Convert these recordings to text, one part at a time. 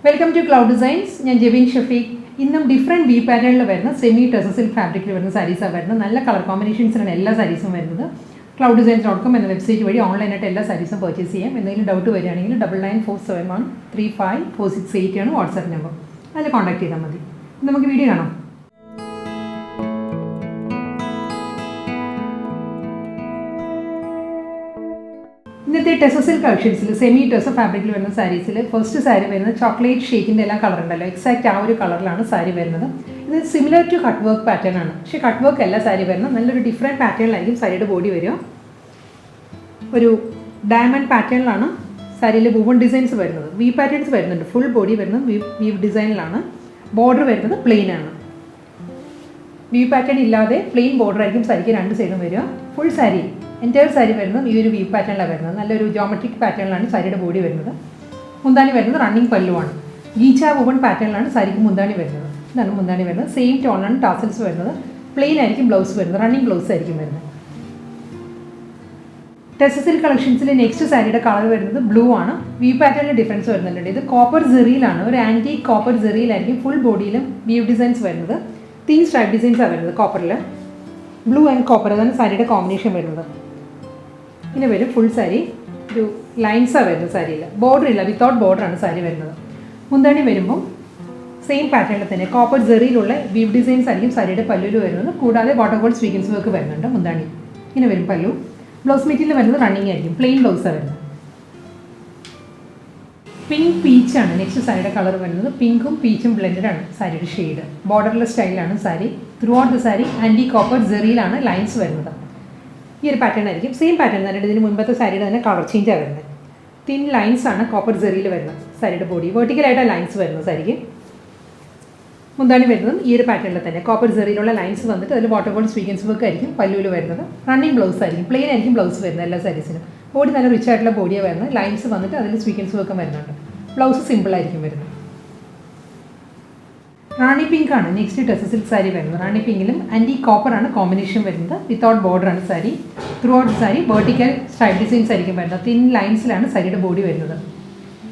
Welcome to cloud designs. ഞാൻ ജെബിൻ ഷഫീഖ്. ഇന്നും different V പാറ്റേണിൽ വരുന്ന സെമി ടെസർ സിൽക്ക് ഫാബ്രിക്കിൽ വരുന്ന സാരീസാണ് വരുന്നത്. നല്ല കളർ കോമ്പിനേഷൻസിലാണ് എല്ലാ സാരീസും വരുന്നത്. clouddesigns.com എന്ന വെബ്സൈറ്റ് വഴി ഓൺലൈനായിട്ട് എല്ലാ സാരീസും പർച്ചേസ് ചെയ്യാം. എന്തെങ്കിലും ഡൗട്ട് വരികയാണെങ്കിൽ 9947135468 ആണ് വാട്സാപ്പ് നമ്പർ. അതിൽ കോൺടാക്ട് ചെയ്താൽ മതി. നമുക്ക് വീഡിയോ കാണാം. ഇന്നത്തെ ടെസർ സിൽക്ക് കളക്ഷൻസിൽ സെമി ടെസർ ഫാബ്രിക്കിൽ വരുന്ന സാരീസിൽ ഫസ്റ്റ് സാരി വരുന്നത് ചോക്ലേറ്റ് ഷേക്കിൻ്റെ എല്ലാം കളർ ഉണ്ടല്ലോ, എക്സാക്റ്റ് ആ ഒരു കളറിലാണ് സാരി വരുന്നത്. ഇത് similar to cut work pattern ആണ്, പക്ഷേ കട്ട് വർക്ക് അല്ല സാരി വരുന്നത്. നല്ലൊരു ഡിഫറെൻറ്റ് പാറ്റേണിലായിരിക്കും സാരിയുടെ ബോഡി വരിക. ഒരു ഡയമണ്ട് പാറ്റേണിലാണ് സാരിയിൽ വുവൺ ഡിസൈൻസ് വരുന്നത്. വി പാറ്റേൺസ് വരുന്നുണ്ട്. ഫുൾ ബോഡി വരുന്നത് വീവ് ഡിസൈനിലാണ്. ബോർഡർ വരുന്നത് പ്ലെയിൻ ആണ്. വി പാറ്റേൺ ഇല്ലാതെ പ്ലെയിൻ ബോർഡർ ആയിരിക്കും സാരിക്ക് രണ്ട് സൈഡും വരിക. ഫുൾ സാരി എൻറ്റയർ സാരി വരുന്നത് ഈ ഒരു വി പാറ്റേണിലാണ് വരുന്നത്. നല്ലൊരു ജോമെട്രിക് പാറ്റേണിലാണ് സാരിയുടെ ബോഡി വരുന്നത്. മുന്താണി വരുന്നത് റണ്ണിങ് പല്ലുവാണ്. ഗീച്ച വുവൺ പാറ്റേണിലാണ് സാരിക്ക് മുന്താണി വരുന്നത്. ഇതാണ് മുന്താണി വരുന്നത്. സെയിം ടോണിലാണ് ടാസൽസ് വരുന്നത്. പ്ലെയിൻ ആയിരിക്കും ബ്ലൗസ് വരുന്നത്. റണ്ണിങ് ബ്ലൗസ് ആയിരിക്കും വരുന്നത്. ടെസർ സിൽക്ക് കളക്ഷൻസിലെ നെക്സ്റ്റ് സാരിയുടെ കളർ വരുന്നത് ബ്ലൂ ആണ്. വി പാറ്റേണിൽ ഡിഫറൻസ് വരുന്നുണ്ട്. ഇത് കോപ്പർ ജെറിയിലാണ്. ഒരു ആൻറ്റി കോപ്പർ ജെറിയിലായിരിക്കും ഫുൾ ബോഡിയിലും വീവ് ഡിസൈൻസ് വരുന്നത്. തിൻ സ്ട്രൈപ്പ് ഡിസൈൻസാണ് വരുന്നത് കോപ്പറിൽ. ബ്ലൂ ആൻഡ് കോപ്പർ അതാണ് സാരിയുടെ കോമ്പിനേഷൻ വരുന്നത്. ഇങ്ങനെ വരും ഫുൾ സാരി. ഒരു ലൈൻസാണ് വരുന്നത് സാരിയിൽ. ബോർഡർ ഇല്ല, വിത്തൗട്ട് ബോർഡറാണ് സാരി വരുന്നത്. മുന്താണി വരുമ്പം സെയിം പാറ്റേണിൽ തന്നെ കോപ്പർ ജെറിയിലുള്ള വീവ് ഡിസൈൻസ് ആയിരിക്കും സാരിയുടെ പല്ലുവിൽ വരുന്നത്. കൂടാതെ വാട്ടർ ഗോൾഡ് സ്വീക്വൻസ് വർക്ക് വരുന്നുണ്ട് മുന്താണി. ഇങ്ങനെ വരും പല്ലു. ബ്ലൗസ് മെറ്റീരിയൽ വരുന്നത് റണ്ണിങ് ആയിരിക്കും. പ്ലെയിൻ ബ്ലൗസാണ് വരുന്നത്. പിങ്ക് പീച്ചാണ് നെക്സ്റ്റ് സാരിയുടെ കളർ വരുന്നത്. പിങ്കും പീച്ചും ബ്ലെൻഡഡാണ് സാരിയുടെ ഷെയ്ഡ്. ബോർഡർലെസ് സ്റ്റൈലാണ് sari. Throughout the sari antique copper ജെറിയിലാണ് ലൈൻസ് വരുന്നത്. ഈ ഒരു പാറ്റേൺ ആയിരിക്കും. സെയിം പാറ്റേൺ തന്നെ. ഇതിന് മുൻപത്തെ സാരിയുടെ തന്നെ കളർ ചേഞ്ചാണ് വരുന്നത്. തിൻ ലൈൻസ് ആണ് കോപ്പർ ജെറിയിൽ വരുന്നത് സാരിയുടെ ബോഡി. വെർട്ടിക്കലായിട്ടാണ് ലൈൻസ് വരുന്നത് സാരിക്ക്. മുന്താണി വരുന്നതും ഈ ഒരു പാറ്റേണിൽ തന്നെ കോപ്പർ ജെറിയിലുള്ള ലൈൻസ് വന്നിട്ട് അതിൽ വാട്ടർ ഗോൾഡ് സ്വീക്വൻസ് വർക്ക് ആയിരിക്കും പല്ലുവിൽ വരുന്നത്. റണ്ണിങ് ബ്ലൗസ് ആയിരിക്കും. പ്ലെയിൻ ആയിരിക്കും ബ്ലൗസ് വരുന്നത് എല്ലാ സാരീസിനും. ബോഡി നല്ല റിച്ച് ആയിട്ടുള്ള ബോഡിയാണ് വരുന്നത്. ലൈൻസ് വന്നിട്ട് അതിൽ സ്വീക്വൻസ് വർക്ക് വരുന്നുണ്ട്. ബ്ലൗസ് സിമ്പിൾ ആയിരിക്കും വരുന്നത്. റാണി പിങ്ക് ആണ് നെക്സ്റ്റ് ടെസർ സിൽക്ക് സാരി വരുന്നത്. റാണി പിങ്കിലും ആൻറ്റി കോപ്പറാണ് കോമ്പിനേഷൻ വരുന്നത്. വിത്തൗട്ട് ബോർഡറാണ് സാരി. Throughout sari vertical stripe designs ആയിരിക്കും വരുന്നത്. തിൻ ലൈൻസിലാണ് സാരിയുടെ ബോഡി വരുന്നത്.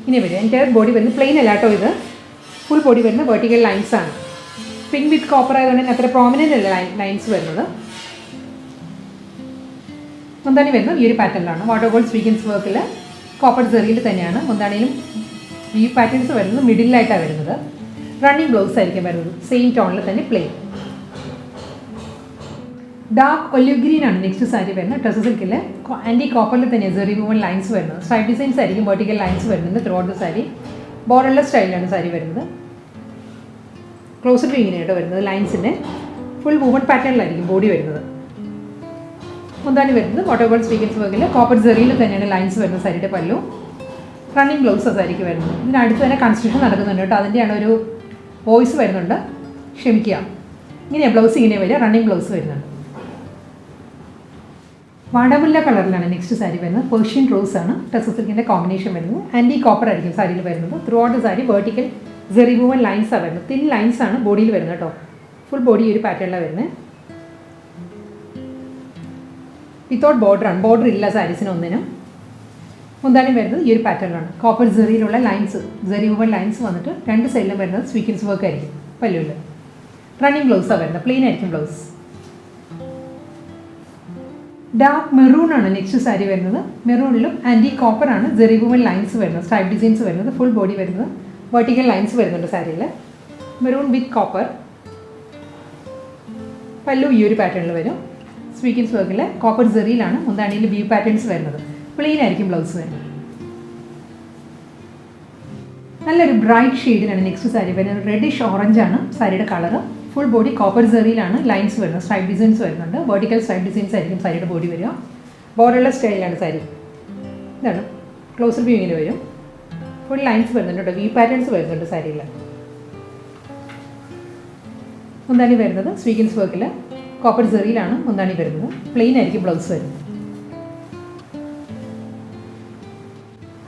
ഇനി വരും എൻറ്റയർ ബോഡി വരുന്നത് പ്ലെയിൻ അല്ലാട്ടോ. ഇത് ഫുൾ ബോഡി വരുന്നത് വെർട്ടിക്കൽ ലൈൻസാണ്. പിങ്ക് വിത്ത് കോപ്പർ ആയതുകൊണ്ട് തന്നെ അത്ര പ്രോമിനൻ്റ് അല്ല ലൈൻസ് വരുന്നത്. മുന്താണി വരുന്നത് ഈ ഒരു പാറ്റേണിലാണ്. വാട്ടർ ഗോൾഡ് സ്വീക്വൻസ് വർക്കിൽ കോപ്പർ ജെറിയിൽ തന്നെയാണ്. മുന്താണിയിലും ഈ പാറ്റേൺസ് വരുന്നത് മിഡിലായിട്ടാണ് വരുന്നത്. റണ്ണിങ് ബ്ലൗസ് ആയിരിക്കും വരുന്നത്. സെയിം ടോണിൽ തന്നെ പ്ലെയിൻ. ഡാർക്ക് ഒലിവ് ഗ്രീൻ ആണ് നെക്സ്റ്റ് സാരി വരുന്നത്. ടെസർ സിൽക്കിൽ ആൻറ്റി കോപ്പറിൽ തന്നെ ജെറി വുവൺ ലൈൻസ് വരുന്നത്. സ്ട്രൈപ്പ് ഡിസൈൻസ് ആയിരിക്കും വെർട്ടിക്കൽ ലൈൻസ് വരുന്നത് throughout the sari. Borderless സ്റ്റൈലിലാണ് സാരി വരുന്നത്. ക്ലോസർ വ്യൂ ഇങ്ങനെയായിട്ട് വരുന്നത്. ലൈൻസിൻ്റെ ഫുൾ വുവൺ പാറ്റേണിലായിരിക്കും ബോഡി വരുന്നത്. മുന്താണി വരുന്നത് വാട്ടർ ഗോൾഡ് സ്വീക്വൻസ് വർക്കിൽ കോപ്പർ ജെറിയിൽ തന്നെയാണ് ലൈൻസ് വരുന്നത് സാരിയുടെ പല്ലു. റണ്ണിങ് ബ്ലൗസാണ് സാരിക്ക് വരുന്നത്. ഇതിനടുത്ത് തന്നെ കൺസ്ട്രക്ഷൻ നടക്കുന്നുണ്ട് കേട്ടോ. അതിൻ്റെയാണ് ഒരു വോയിസ് വരുന്നുണ്ട്, ക്ഷമിക്കുക. ഇങ്ങനെയാണ് ബ്ലൗസ് ഇങ്ങനെ വരിക. റണ്ണിങ് ബ്ലൗസ് വരുന്നുണ്ട്. വാടാമുല്ല കളറിലാണ് നെക്സ്റ്റ് സാരി വരുന്നത്. പേർഷ്യൻ റോസ് ആണ് ടെസർ സിൽക്കിൻ്റെ കോമ്പിനേഷൻ വരുന്നത്. ആൻറ്റി കോപ്പർ ആയിരിക്കും സാരിയിൽ വരുന്നത്. Throughout sari vertical zari woven ലൈൻസാണ് വരുന്നത്. തിൻ ലൈൻസാണ് ബോഡിയിൽ വരുന്നത് കേട്ടോ. ഫുൾ ബോഡി ഈ ഒരു പാറ്റേണിലാണ് വരുന്നത്. വിത്തൗട്ട് ബോർഡറാണ്. ബോർഡർ ഇല്ല സാരീസിന് ഒന്നിനും. മുന്താണി വരുന്നത് ഈ ഒരു പാറ്റേണിലാണ്. കോപ്പർ ജെറിയിലുള്ള ലൈൻസ് ജെറി വുവൺ ലൈൻസ് വന്നിട്ട് രണ്ട് സൈഡിലും വരുന്നത് സ്വീക്വൻസ് വർക്ക് ആയിരിക്കും പല്ലുവിൽ. റണ്ണിങ് ബ്ലൗസാണ് വരുന്നത്. പ്ലെയിൻ ആയിരിക്കും ബ്ലൗസ്. ഡാർക്ക് മെറൂൺ ആണ് നെക്സ്റ്റ് സാരി വരുന്നത്. മെറൂണിലും ആൻറ്റി കോപ്പർ ആണ് ജെറി വുവൺ ലൈൻസ് വരുന്നത്. സ്ട്രൈപ്പ് ഡിസൈൻസ് വരുന്നത്. ഫുൾ ബോഡി വരുന്നത് വെർട്ടിക്കൽ ലൈൻസ് വരുന്നുണ്ട് സാരിയിൽ. Maroon with copper. പല്ലു ഈ ഒരു പാറ്റേണിൽ വരും. സ്വീക്വൻസ് വർക്കിൽ കോപ്പർ ജെറിയിലാണ് മുന്താണിയിൽ വ്യൂ പാറ്റേൺസ് വരുന്നത്. പ്ലെയിൻ ആയിരിക്കും ബ്ലൗസ് വരുന്നത്. നല്ലൊരു ബ്രൈറ്റ് ഷെയ്ഡിലാണ് നെക്സ്റ്റ് സാരി വരുന്നത്. റെഡിഷ് ഓറഞ്ച് ആണ് സാരിയുടെ കളർ. ഫുൾ ബോഡി കോപ്പർ ജെറിയിലാണ് ലൈൻസ് വരുന്നത്. സ്ട്രൈപ്പ് ഡിസൈൻസ് വരുന്നുണ്ട്. വെർട്ടിക്കൽ സ്ട്രൈപ്പ് ഡിസൈൻസ് ആയിരിക്കും സാരിയുടെ ബോഡി വരിക. ബോർഡർലെസ് സ്റ്റൈലാണ് സാരി. ഇതാണ് ക്ലോസർ വ്യൂ ഇങ്ങനെ വരും. ഫുൾ ലൈൻസ് വരുന്നുണ്ട് കേട്ടോ. വി പാറ്റേൺസ് വരുന്നുണ്ട് സാരിയിൽ. മുന്താണി വരുന്നത് സ്വീക്വൻസ് വർക്കിൽ കോപ്പർ ജെറിയിലാണ് മുന്താണി വരുന്നത്. പ്ലെയിൻ ആയിരിക്കും ബ്ലൗസ് വരുന്നത്.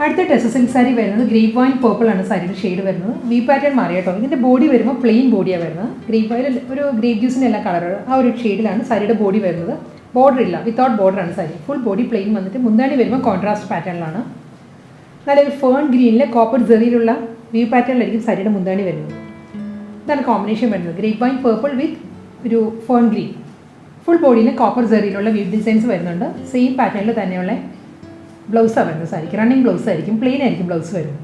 അടുത്ത ടെസർ സിൽക്ക് സാരി വരുന്നത് ഗ്രേപ്പ് വൈൻ പേർപ്പിൾ ആണ് സാരിയുടെ ഷെയ്ഡ് വരുന്നത്. വി പാറ്റേൺ മാറി കേട്ടോ. ഇതിൻ്റെ ബോഡി വരുമ്പോൾ പ്ലെയിൻ ബോഡിയാണ് വരുന്നത്. ഗ്രേപ്പ് വൈൻ ഒരു ഗ്രേപ്പ് ജ്യൂസിൻ്റെ എല്ലാ കളർ ആ ഒരു ഷെയ്ഡിലാണ് സാരിയുടെ ബോഡി വരുന്നത്. ബോർഡർ ഇല്ല, വിത്തൗട്ട് ബോർഡറാണ് സാരി. ഫുൾ ബോഡി പ്ലെയിൻ വന്നിട്ട് മുന്താണി വരുമ്പോൾ കോൺട്രാസ്റ്റ് പാറ്റേണിലാണ്. നല്ലൊരു ഫേൺ ഗ്രീനിൽ കോപ്പർ ജെറിയിലുള്ള വീവ് പാറ്റേണിലായിരിക്കും സാരിയുടെ മുന്താണി വരുന്നത്. ഇതാണ് കോമ്പിനേഷൻ വരുന്നത്. ഗ്രേപ്പ് വൈൻ പേർപ്പിൾ വിത്ത് ഒരു ഫേൺ ഗ്രീൻ. ഫുൾ ബോഡിയിൽ കോപ്പർ സെറിയിലുള്ള വീവ് ഡിസൈൻസ് വരുന്നുണ്ട്. സെയിം പാറ്റേണിൽ തന്നെയുള്ള ബ്ലൗസാണ് വരുന്നത് സാരിക്ക്. റണ്ണിങ് ബ്ലൗസ് ആയിരിക്കും, പ്ലെയിൻ ആയിരിക്കും ബ്ലൗസ് വരുന്നത്.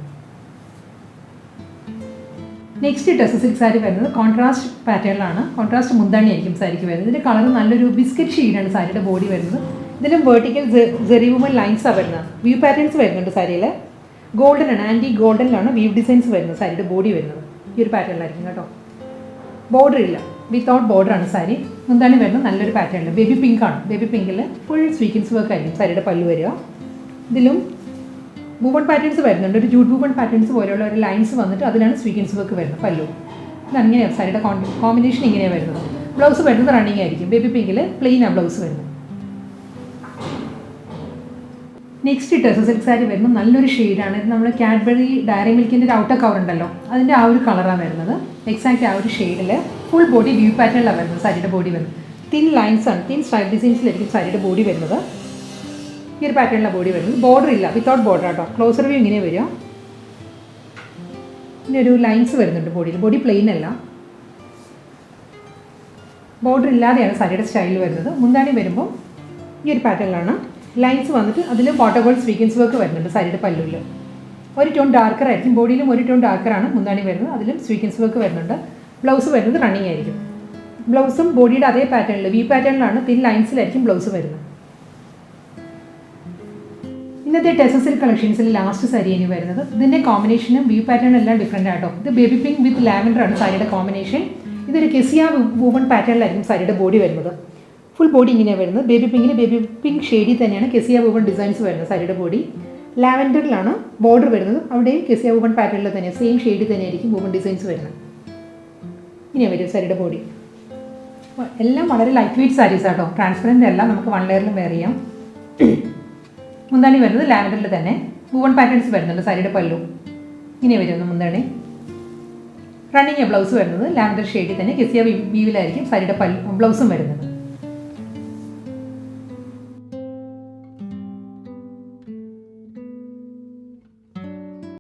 നെക്സ്റ്റ് ടെസർ സിൽക്ക് സാരി വരുന്നത് കോൺട്രാസ്റ്റ് പാറ്റേണിലാണ്. കോൺട്രാസ്റ്റ് മുന്താണി ആയിരിക്കും സാരിക്ക് വരുന്നത്. ഇതിൻ്റെ കളർ നല്ലൊരു ബിസ്ക്കറ്റ് ഷെയ്ഡാണ് സാരിയുടെ ബോഡി വരുന്നത്. ഇതിലും വെർട്ടിക്കൽ സെറി വുമൺ ലൈൻസാണ് വരുന്നത്. വീവ് പാറ്റേൺസ് വരുന്നുണ്ട് സാരിയിൽ. ഗോൾഡൻ ആണ്, ആൻറ്റി ഗോൾഡനിലാണ് വീവ് ഡിസൈൻസ് വരുന്നത്. സാരിയുടെ ബോഡി വരുന്നത് ഈ ഒരു പാറ്റേണിലായിരിക്കും കേട്ടോ. ബോർഡർ ഇല്ല, വിത്തൗട്ട് ബോർഡറാണ് സാരി. മുന്താണി വരുന്നത് നല്ലൊരു പാറ്റേണിൽ ബേബി പിങ്ക് ആണ്. ബേബി പിങ്കിൽ ഫുൾ സ്വീക്വൻസ് വർക്ക് ആയിരിക്കും സാരിയുടെ പല്ലു വരിക. ഇതിലും വുമൺ പാറ്റേൺസ് വരുന്നുണ്ട്. ഒരു ജൂട്ട് വുമൺ പാറ്റേൺസ് പോലെയുള്ള ഒരു ലൈൻസ് വന്നിട്ട് അതിലാണ് സ്വീക്വൻസ് വർക്ക് വരുന്നത് പല്ലു. ഇതാണ് ഇങ്ങനെയാണ് സാരിയുടെ കോമ്പിനേഷൻ ഇങ്ങനെയാണ് വരുന്നത്. ബ്ലൗസ് വരുന്നത് റണ്ണിങ് ആയിരിക്കും. ബേബി പിങ്കിൽ പ്ലെയിനാണ് ബ്ലൗസ് വരുന്നത്. നെക്സ്റ്റ് ടെസർ സിൽക്ക് സാരി വരുമ്പോൾ നല്ലൊരു ഷെയ്ഡാണ്. ഇത് നമ്മൾ കാഡ്ബറി ഡയറി മിൽക്കിൻ്റെ ഒരു ഔട്ടർ കവർ ഉണ്ടല്ലോ, അതിൻ്റെ ആ ഒരു കളറാണ് വരുന്നത്. എക്സാക്റ്റ് ആ ഒരു ഷെയ്ഡിൽ ഫുൾ ബോഡി വ്യൂ പാറ്റേണിലാണ് വരുന്നത് സാരിയുടെ ബോഡി വരുന്നത്. തിൻ ലൈൻസ് ആണ്, തിൻ സ്ട്രൈപ്പ് ഡിസൈൻസിലായിരിക്കും സാരിയുടെ ബോഡി വരുന്നത്. ഈ ഒരു പാറ്റേണിലാണ് ബോഡി വരുന്നത്. ബോർഡർ ഇല്ല, വിത്തൗട്ട് ബോർഡർ കേട്ടോ. ക്ലോസർ വ്യൂ ഇങ്ങനെ വരിക. പിന്നെ ഒരു ലൈൻസ് വരുന്നുണ്ട് ബോഡിയിൽ. ബോഡി പ്ലെയിൻ അല്ല, ബോർഡർ ഇല്ലാതെയാണ് സാരിയുടെ സ്റ്റൈൽ വരുന്നത്. മുന്താണി വരുമ്പോൾ ഈ ഒരു പാറ്റേണിലാണ് ലൈൻസ് വന്നിട്ട് അതിൽ വാട്ടർ ഗോൾഡ് സ്വീക്വൻസ് വർക്ക് വരുന്നുണ്ട് സാരിയുടെ പല്ലുവിൽ. ഒരു ടോൺ ഡാർക്കർ ആയിരിക്കും, ബോഡിയിലും ഒരു ടോൺ ഡാർക്കറാണ് മുന്താണി വരുന്നത്. അതിലും സ്വീക്വൻസ് വർക്ക് വരുന്നുണ്ട്. ബ്ലൗസ് വരുന്നത് റണ്ണിങ് ആയിരിക്കും. ബ്ലൗസും ബോഡിയുടെ അതേ പാറ്റേണിൽ വി പാറ്റേണിലാണ്, തിൻ ലൈൻസിലായിരിക്കും ബ്ലൗസ് വരുന്നത്. ഇന്നത്തെ ടെസർ സിൽക്ക് കളക്ഷൻസിൽ ലാസ്റ്റ് സാരി ഇനി വരുന്നത്. ഇതിൻ്റെ കോമ്പിനേഷനും വ്യൂ പാറ്റേണും എല്ലാം ഡിഫറെൻ്റ് ആട്ടോ. ഇത് ബേബി പിങ്ക് വിത്ത് ലാവൻഡർ ആണ് സാരിയുടെ കോമ്പിനേഷൻ. ഇതൊരു കെസിയ വുമൺ പാറ്റേണിലായിരിക്കും സാരിയുടെ ബോഡി വരുന്നത്. ഫുൾ ബോഡി ഇങ്ങനെയാണ് വരുന്നത്. ബേബി പിങ്ക് ഷെയ്ഡിൽ തന്നെയാണ് കെസിയ വുമൺ ഡിസൈൻസ് വരുന്നത്. സാരിയുടെ ബോഡി ലാവൻഡറിലാണ് ബോർഡർ വരുന്നത്. അവിടെയും കെസിയ വുമൺ പാറ്റേണിൽ തന്നെ സെയിം ഷെയ്ഡിൽ തന്നെയായിരിക്കും വുമൺ ഡിസൈൻസ് വരുന്നത്. ഇങ്ങനെയാണ് വരും സാരിയുടെ ബോഡി. എല്ലാം വളരെ ലൈറ്റ് വെയ്റ്റ് സാരീസ് ആട്ടോ. ട്രാൻസ്പെറൻറ്റ് എല്ലാം നമുക്ക് വൺ ലെയറിലും വെയർ ചെയ്യാം. മുന്താണി വരുന്നത് ലാവൻഡറിൽ തന്നെ വുമൺ പാറ്റേൺസ് വരുന്നുണ്ട്. സാരിയുടെ പല്ലു ഇങ്ങനെ വരുന്നു. മുന്താണി റണ്ണിങ് ബ്ലൗസ് വരുന്നത് ലാവൻഡർ ഷെയ്ഡിൽ തന്നെ കെസിയ വീവിലായിരിക്കും സാരിയുടെ ബ്ലൗസും വരുന്നത്.